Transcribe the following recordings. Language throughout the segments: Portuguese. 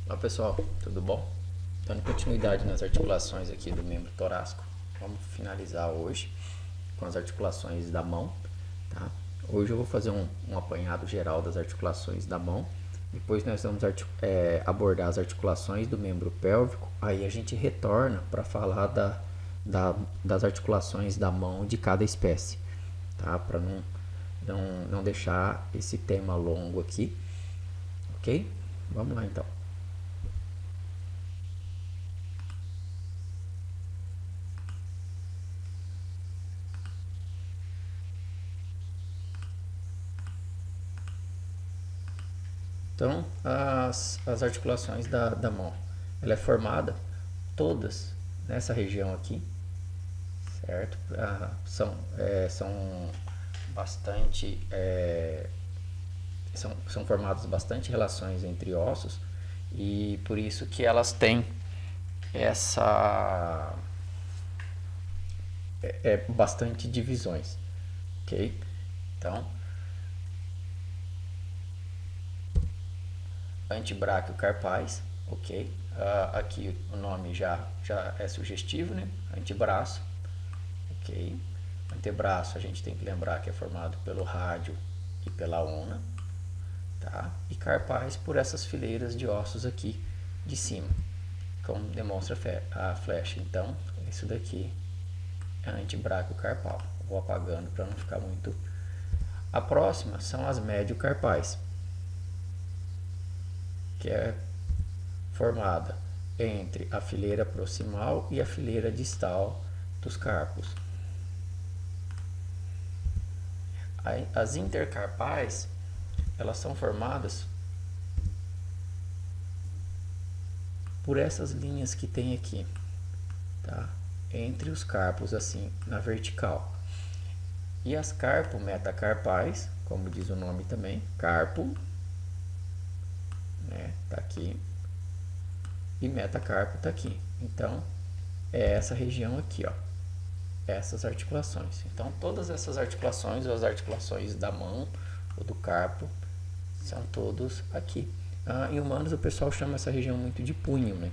Olá pessoal, tudo bom? Dando continuidade nas articulações aqui do membro torácico, vamos finalizar hoje com as articulações da mão, tá? Hoje eu vou fazer um apanhado geral das articulações da mão, depois nós vamos abordar as articulações do membro pélvico, aí a gente retorna para falar das articulações da mão de cada espécie, tá? Para não deixar esse tema longo aqui, ok? Vamos lá então. Então, as articulações da mão, ela é formada todas nessa região aqui, certo? São bastante, são formadas bastante relações entre ossos e por isso que elas têm essa bastante divisões, ok? Então, antebráquio carpais, ok? Aqui o nome já é sugestivo, né? Antebraço, ok? Antebraço a gente tem que lembrar que é formado pelo rádio e pela ulna, tá? E carpais por essas fileiras de ossos aqui de cima, como demonstra a flecha. Então, isso daqui é antebráquio carpal. Vou apagando para não ficar muito. A próxima são as médio-carpais, que é formada entre a fileira proximal e a fileira distal dos carpos. As intercarpais, elas são formadas por essas linhas que tem aqui, tá? Entre os carpos, assim, na vertical. E as carpo-metacarpais, como diz o nome também, carpo, né? Tá aqui. E metacarpo tá aqui. Então, é essa região aqui, ó. Essas articulações. Então, todas essas articulações, ou as articulações da mão ou do carpo, são todos aqui. Em humanos, o pessoal chama essa região muito de punho, né?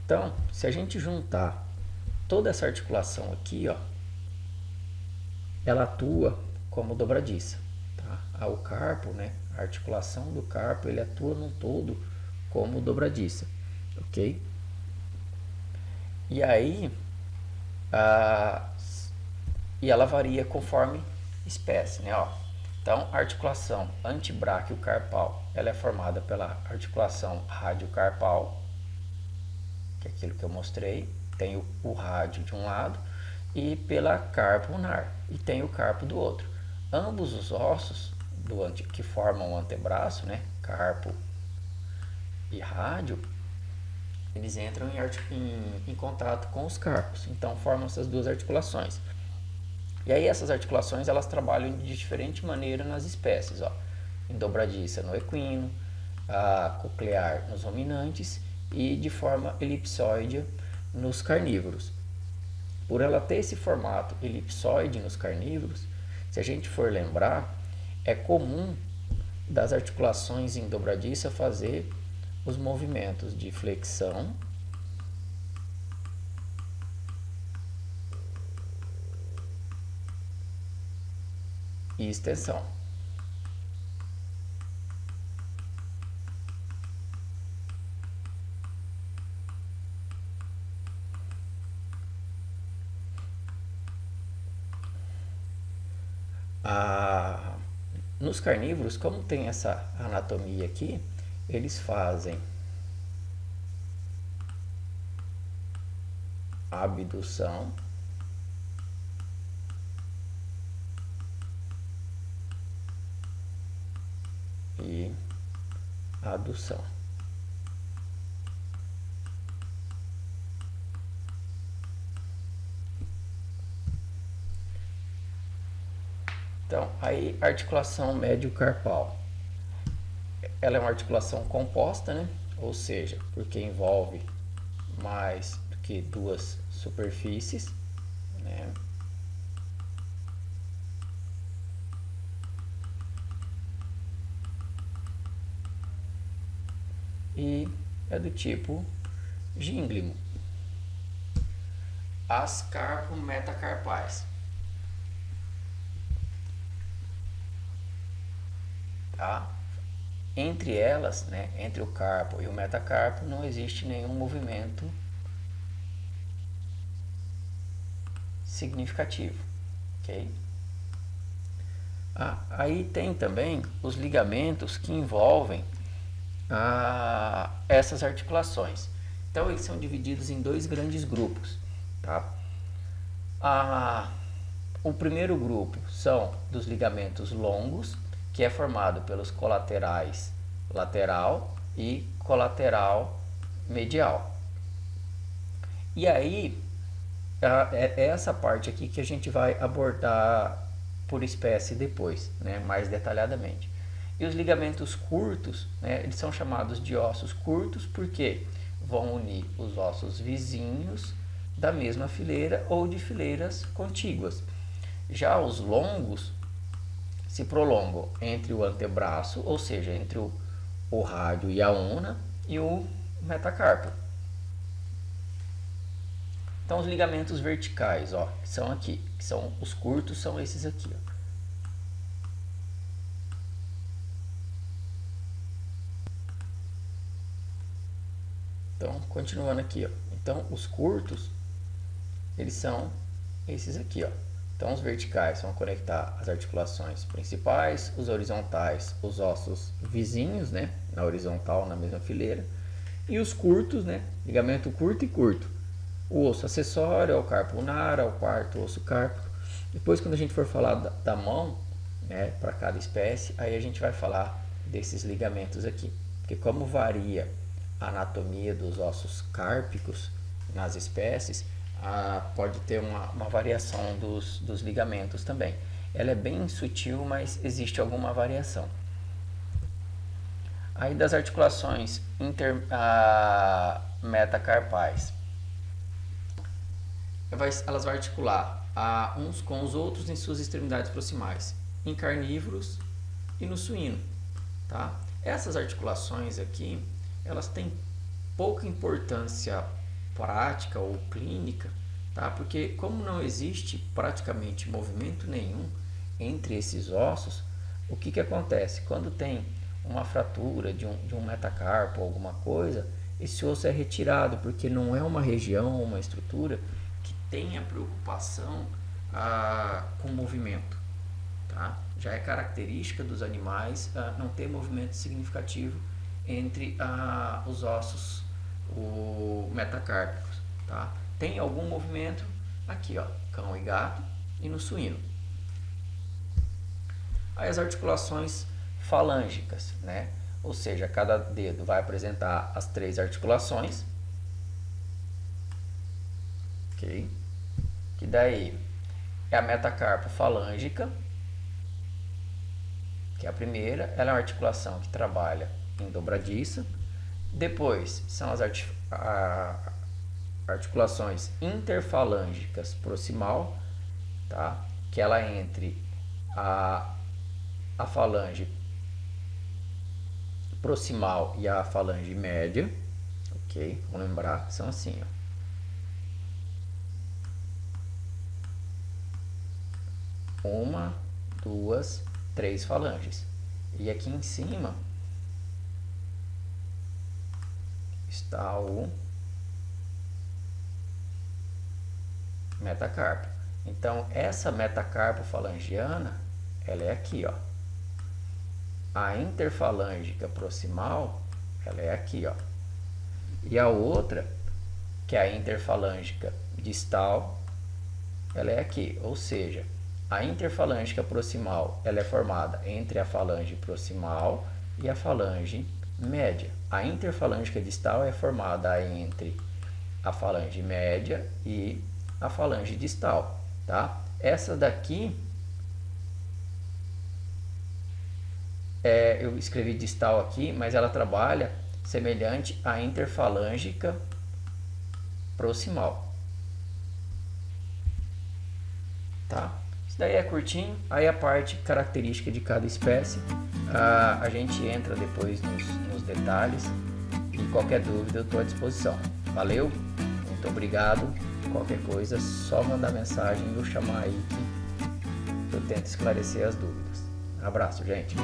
Então, se a gente juntar toda essa articulação aqui, ó, ela atua como dobradiça, tá? O carpo, né? A articulação do carpo, ele atua num todo como dobradiça, ok? E aí, e ela varia conforme espécie, né? Ó, então, a articulação antebráquio carpal, ela é formada pela articulação radiocarpal, que é aquilo que eu mostrei, tem o rádio de um lado, e pela carpo ulnar, e tem o carpo do outro. Ambos os ossos que formam o antebraço, né, carpo e rádio, eles entram em contato com os carpos, então formam essas duas articulações. E aí essas articulações, elas trabalham de diferente maneira nas espécies, ó. Em dobradiça no equino, a coclear nos ruminantes e de forma elipsóide nos carnívoros. Por ela ter esse formato elipsóide nos carnívoros, se a gente for lembrar, é comum das articulações em dobradiça fazer os movimentos de flexão e extensão. Nos carnívoros, como tem essa anatomia aqui, eles fazem abdução e adução. Então, aí a articulação médio-carpal, ela é uma articulação composta, né? Ou seja, porque envolve mais do que duas superfícies, né? e é do tipo gínglimo. As carpo-metacarpais. Tá? Entre elas, né, entre o carpo e o metacarpo, não existe nenhum movimento significativo, ok? Aí tem também os ligamentos que envolvem essas articulações. Então eles são divididos em dois grandes grupos, tá? O primeiro grupo são dos ligamentos longos, que é formado pelos colaterais lateral e colateral medial. E aí é essa parte aqui que a gente vai abordar por espécie depois, né, mais detalhadamente. E os ligamentos curtos, né, eles são chamados de ossos curtos porque vão unir os ossos vizinhos da mesma fileira ou de fileiras contíguas. Já os longos se prolongam entre o antebraço, ou seja, entre o rádio e a una, e o metacarpo. Então os ligamentos verticais, ó, são aqui, que são os curtos, são esses aqui, ó. Então, continuando aqui, ó. Então, os curtos, eles são esses aqui, ó. Então, os verticais vão conectar as articulações principais, os horizontais, os ossos vizinhos, né, na horizontal, na mesma fileira, e os curtos, né, ligamento curto e curto. O osso acessório é o carpo ulnar, é o quarto osso cárpico. Depois, quando a gente for falar da mão, né, para cada espécie, aí a gente vai falar desses ligamentos aqui. Porque como varia a anatomia dos ossos cárpicos nas espécies, pode ter uma variação dos ligamentos também. Ela é bem sutil, mas existe alguma variação. Aí das articulações metacarpais, elas vão articular uns com os outros em suas extremidades proximais, em carnívoros e no suíno. Tá? Essas articulações aqui, elas têm pouca importância prática ou clínica, tá? Porque como não existe praticamente movimento nenhum entre esses ossos, o que acontece? Quando tem uma fratura de um metacarpo ou alguma coisa, esse osso é retirado, porque não é uma região, uma estrutura que tenha preocupação com movimento. Tá? Já é característica dos animais não ter movimento significativo entre os ossos metacárpicos. Tá? Tem algum movimento aqui, ó, cão e gato, e no suíno. Aí as articulações falângicas, né? Ou seja, cada dedo vai apresentar as 3 articulações. Ok? Que daí é a metacarpo falângica, que é a primeira. Ela é uma articulação que trabalha em dobradiça. Depois são as articulações interfalângicas proximal, tá? Que ela é entre a falange proximal e a falange média, ok? Vamos lembrar que são assim, ó. 1, 2, 3 falanges. E aqui em cima está o metacarpo. Então, essa metacarpo falangiana, ela é aqui, ó. A interfalângica proximal, ela é aqui, ó. E a outra, que é a interfalângica distal, ela é aqui. Ou seja, a interfalângica proximal, ela é formada entre a falange proximal e a falange média. A interfalângica distal é formada entre a falange média e a falange distal, tá? Essa daqui eu escrevi distal aqui, mas ela trabalha semelhante à interfalângica proximal, tá? Isso daí é curtinho. Aí a parte característica de cada espécie, a gente entra depois nos detalhes, E qualquer dúvida eu estou à disposição. Valeu, muito obrigado. Qualquer coisa, só mandar mensagem ou chamar aí que eu tento esclarecer as dúvidas. Abraço, gente.